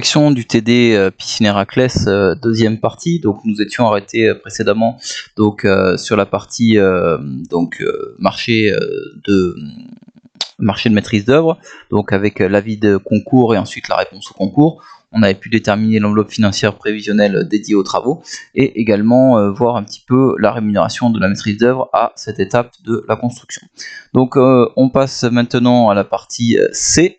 Section du TD Piscine Héraclès, deuxième partie. Donc nous étions arrêtés précédemment donc sur la partie marché de maîtrise d'œuvre, donc avec l'avis de concours et ensuite la réponse au concours. On avait pu déterminer l'enveloppe financière prévisionnelle dédiée aux travaux et également voir un petit peu la rémunération de la maîtrise d'œuvre à cette étape de la construction. Donc on passe maintenant à la partie C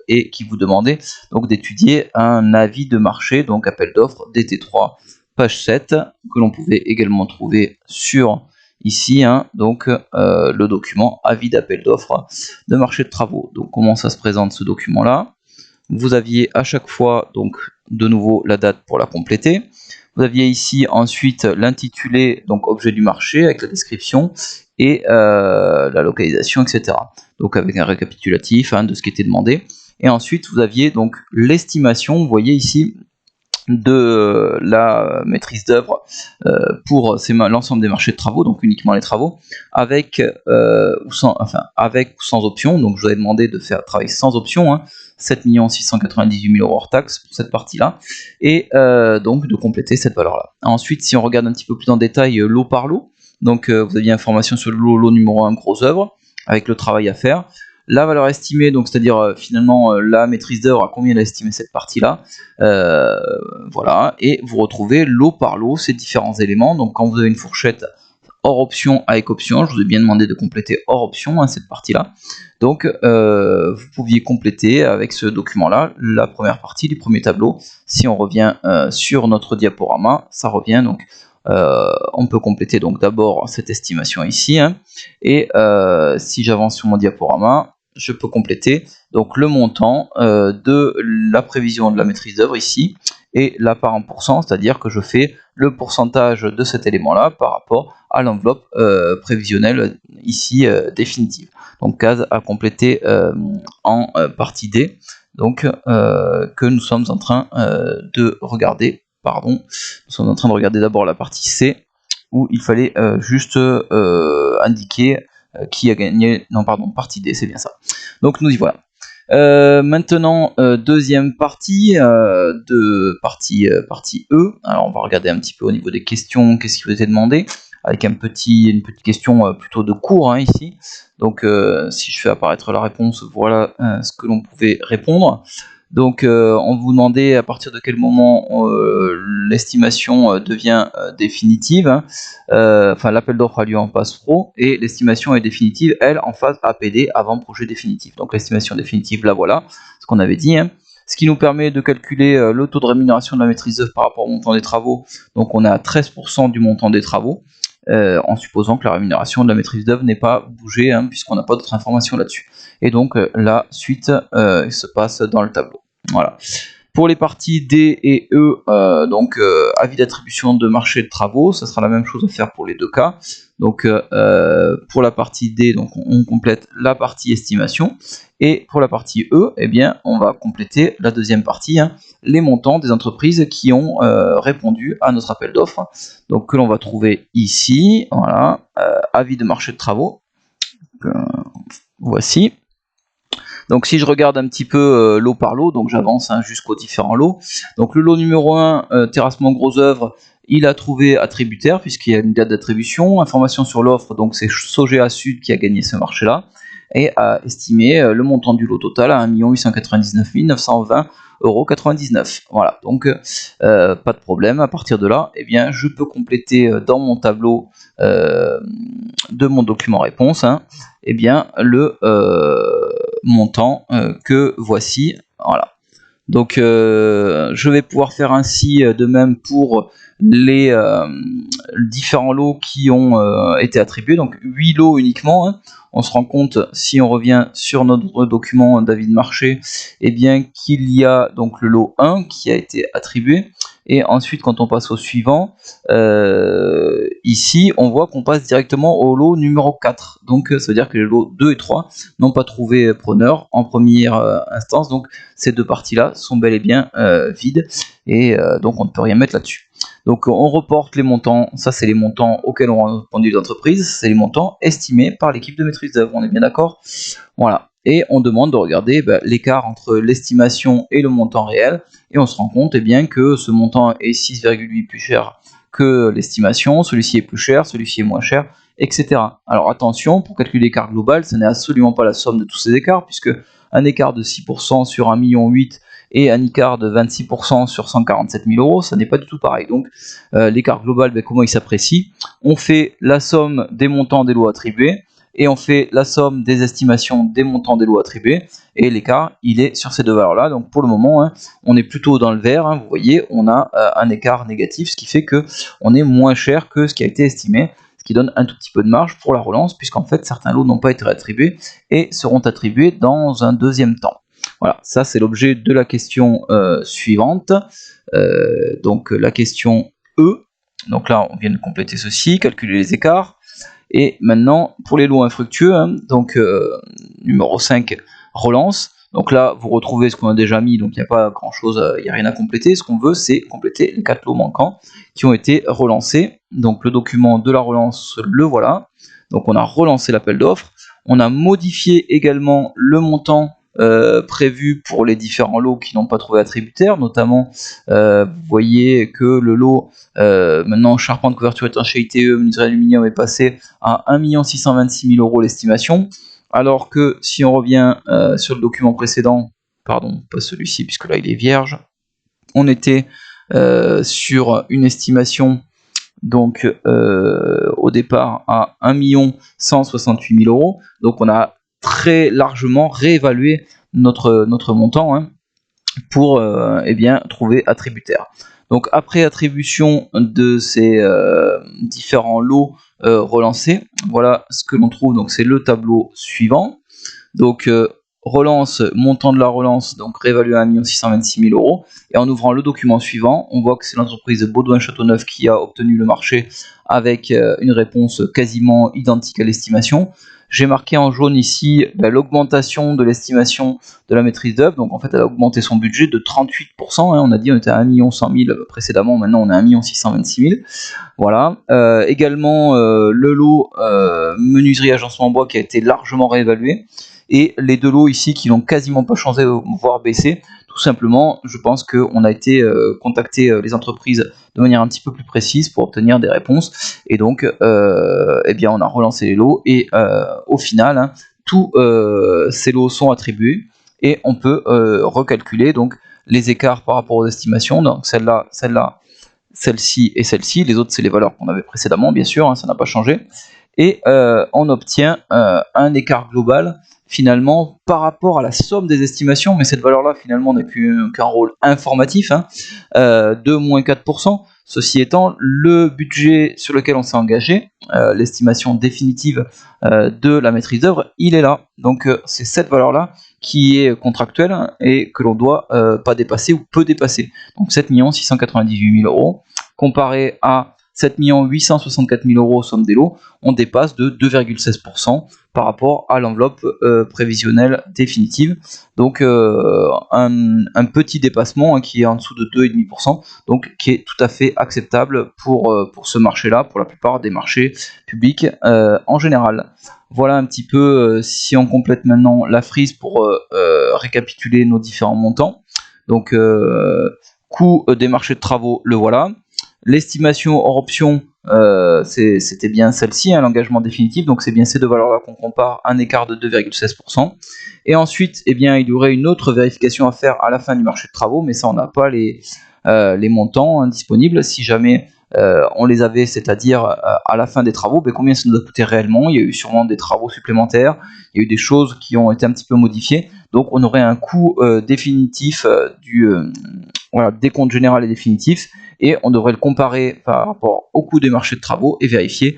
et qui vous demandait donc d'étudier un avis de marché, donc appel d'offres DT3 page 7, que l'on pouvait également trouver sur ici, le document avis d'appel d'offres de marché de travaux. Donc comment ça se présente ce document là? Vous aviez à chaque fois donc de nouveau la date pour la compléter. Vous aviez ici ensuite l'intitulé, donc objet du marché avec la description et la localisation, etc. Donc avec un récapitulatif de ce qui était demandé. Et ensuite vous aviez donc l'estimation, vous voyez ici, de la maîtrise d'œuvre pour l'ensemble des marchés de travaux, donc uniquement les travaux, avec ou sans option. Donc je vous avais demandé de faire travail sans option, 7 698 000 € hors taxes pour cette partie-là, et donc de compléter cette valeur-là. Ensuite, si on regarde un petit peu plus en détail lot par lot, donc vous aviez information sur le lot numéro 1, gros œuvre, avec le travail à faire. La valeur estimée, donc c'est-à-dire finalement la maîtrise d'œuvre, à combien elle a estimé cette partie-là, voilà, et vous retrouvez lot par lot ces différents éléments. Donc quand vous avez une fourchette hors option avec option, je vous ai bien demandé de compléter hors option cette partie-là. Donc vous pouviez compléter avec ce document-là la première partie du premier tableau. Si on revient sur notre diaporama, ça revient donc. On peut compléter donc d'abord cette estimation ici, et si j'avance sur mon diaporama, je peux compléter donc le montant de la prévision de la maîtrise d'œuvre ici, et la part en pourcent, c'est-à-dire que je fais le pourcentage de cet élément-là par rapport à l'enveloppe prévisionnelle ici définitive. Donc case à compléter en partie D, donc que nous sommes en train de regarder. Nous sommes en train de regarder d'abord la partie C, où il fallait juste indiquer qui a gagné. Non, pardon, partie D, c'est bien ça. Donc nous y voilà. Maintenant, deuxième partie partie E. Alors on va regarder un petit peu au niveau des questions, qu'est-ce qui vous était demandé, avec une petite question plutôt de cours ici. Donc si je fais apparaître la réponse, voilà ce que l'on pouvait répondre. Donc on vous demandait à partir de quel moment l'estimation devient définitive. L'appel d'offres a lieu en phase pro et l'estimation est définitive, elle, en phase APD, avant projet définitif. Donc l'estimation définitive, là voilà, ce qu'on avait dit. Ce qui nous permet de calculer le taux de rémunération de la maîtrise d'œuvre par rapport au montant des travaux. Donc on est à 13% du montant des travaux, en supposant que la rémunération de la maîtrise d'œuvre n'ait pas bougé, puisqu'on n'a pas d'autres informations là-dessus. Et donc la suite se passe dans le tableau. Voilà. Pour les parties D et E, avis d'attribution de marché de travaux, ça sera la même chose à faire pour les deux cas. Donc pour la partie D, donc on complète la partie estimation, et pour la partie E, eh bien, on va compléter la deuxième partie, les montants des entreprises qui ont répondu à notre appel d'offres, donc que l'on va trouver ici. Voilà, avis de marché de travaux. Voici. Donc si je regarde un petit peu lot par lot, donc j'avance jusqu'aux différents lots. Donc le lot numéro 1, terrassement gros œuvre, il a trouvé attributaire puisqu'il y a une date d'attribution. Information sur l'offre, donc c'est Sogea Sud qui a gagné ce marché-là, et a estimé le montant du lot total à 1 899 920,99 €. Voilà, donc pas de problème. À partir de là, eh bien, je peux compléter dans mon tableau de mon document réponse, eh bien, le montant que voici. Voilà. Donc je vais pouvoir faire ainsi de même pour les différents lots qui ont été attribués, donc 8 lots uniquement. On se rend compte, si on revient sur notre document d'avis de marché, eh bien qu'il y a donc le lot 1 qui a été attribué, et ensuite quand on passe au suivant, ici on voit qu'on passe directement au lot numéro 4, donc ça veut dire que les lots 2 et 3 n'ont pas trouvé preneur en première instance, donc ces deux parties-là sont bel et bien vides, et donc on ne peut rien mettre là-dessus. Donc on reporte les montants, ça c'est les montants auxquels ont répondu les entreprises, c'est les montants estimés par l'équipe de maîtrise d'œuvre, on est bien d'accord? Voilà. et on demande de regarder l'écart entre l'estimation et le montant réel, et on se rend compte que ce montant est 6,8 plus cher que l'estimation, celui-ci est plus cher, celui-ci est moins cher, etc. Alors attention, pour calculer l'écart global, ce n'est absolument pas la somme de tous ces écarts, puisque un écart de 6% sur 1,8 million et un écart de 26% sur 147 000 euros, ça n'est pas du tout pareil. Donc l'écart global, comment il s'apprécie? On fait la somme des montants des lots attribués, et on fait la somme des estimations des montants des lots attribués, et l'écart il est sur ces deux valeurs là. Donc pour le moment on est plutôt dans le vert, vous voyez, on a un écart négatif, ce qui fait que on est moins cher que ce qui a été estimé, ce qui donne un tout petit peu de marge pour la relance, puisqu'en fait certains lots n'ont pas été attribués et seront attribués dans un deuxième temps. Voilà, ça c'est l'objet de la question suivante. Donc la question E, donc là on vient de compléter ceci, calculer les écarts. Et maintenant, pour les lots infructueux, donc numéro 5, relance. Donc là, vous retrouvez ce qu'on a déjà mis, donc il n'y a pas grand chose, il n'y a rien à compléter. Ce qu'on veut, c'est compléter les 4 lots manquants qui ont été relancés. Donc le document de la relance, le voilà. Donc on a relancé l'appel d'offres. On a modifié également le montant prévu pour les différents lots qui n'ont pas trouvé attributaire, notamment vous voyez que le lot maintenant charpente, couverture, étanchéité, menuiserie aluminium est passé à 1 626 000 euros l'estimation, alors que si on revient sur le document précédent, pardon, pas celui-ci puisque là il est vierge, on était sur une estimation donc au départ à 1 168 000 euros, donc on a très largement réévaluer notre montant pour trouver attributaire. Donc après attribution de ces différents lots relancés, voilà ce que l'on trouve, donc c'est le tableau suivant. Donc relance, montant de la relance, donc réévalué à 1 626 000 euros, et en ouvrant le document suivant, on voit que c'est l'entreprise Baudouin-Châteauneuf qui a obtenu le marché avec une réponse quasiment identique à l'estimation. J'ai marqué en jaune ici l'augmentation de l'estimation de la maîtrise d'œuvre, donc en fait elle a augmenté son budget de 38%, on a dit on était à 1 100 000 précédemment, maintenant on est à 1 626 000, voilà. Également le lot menuiserie agencement bois qui a été largement réévalué, et les deux lots ici qui n'ont quasiment pas changé, voire baissé. Tout simplement, je pense qu'on a été contacter les entreprises de manière un petit peu plus précise pour obtenir des réponses, et donc on a relancé les lots, et au final tous ces lots sont attribués, et on peut recalculer donc les écarts par rapport aux estimations, donc celle-là, celle-ci et celle-ci. Les autres c'est les valeurs qu'on avait précédemment, bien sûr, ça n'a pas changé, et on obtient un écart global finalement par rapport à la somme des estimations, mais cette valeur là finalement n'a qu'un rôle informatif, de moins 4%. Ceci étant, le budget sur lequel on s'est engagé, l'estimation définitive de la maîtrise d'œuvre, il est là. Donc c'est cette valeur là qui est contractuelle et que l'on doit pas dépasser ou peu dépasser. Donc 7 698 000 euros comparé à 7 864 000 euros somme des lots, on dépasse de 2,16% par rapport à l'enveloppe prévisionnelle définitive. Donc un petit dépassement qui est en dessous de 2,5%, donc qui est tout à fait acceptable pour ce marché-là, pour la plupart des marchés publics en général. Voilà un petit peu, si on complète maintenant la frise pour récapituler nos différents montants. Donc coût des marchés de travaux, le voilà. L'estimation hors option, c'était bien celle-ci, l'engagement définitif, donc c'est bien ces deux valeurs-là qu'on compare, un écart de 2,16%. Et ensuite, il y aurait une autre vérification à faire à la fin du marché de travaux, mais ça on n'a pas les montants disponibles. Si jamais on les avait, c'est-à-dire à la fin des travaux, combien ça nous a coûté réellement? Il y a eu sûrement des travaux supplémentaires, il y a eu des choses qui ont été un petit peu modifiées, donc on aurait un coût définitif décompte général et définitif, et on devrait le comparer par rapport au coût des marchés de travaux et vérifier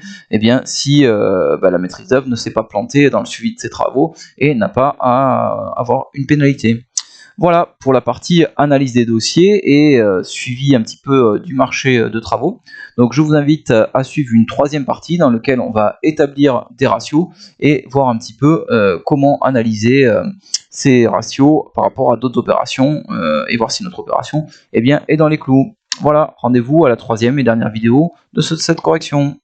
si la maîtrise d'œuvre ne s'est pas plantée dans le suivi de ses travaux et n'a pas à avoir une pénalité. Voilà pour la partie analyse des dossiers et suivi un petit peu du marché de travaux. Donc je vous invite à suivre une troisième partie dans laquelle on va établir des ratios et voir un petit peu comment analyser ces ratios par rapport à d'autres opérations et voir si notre opération est dans les clous. Voilà, rendez-vous à la troisième et dernière vidéo de cette correction.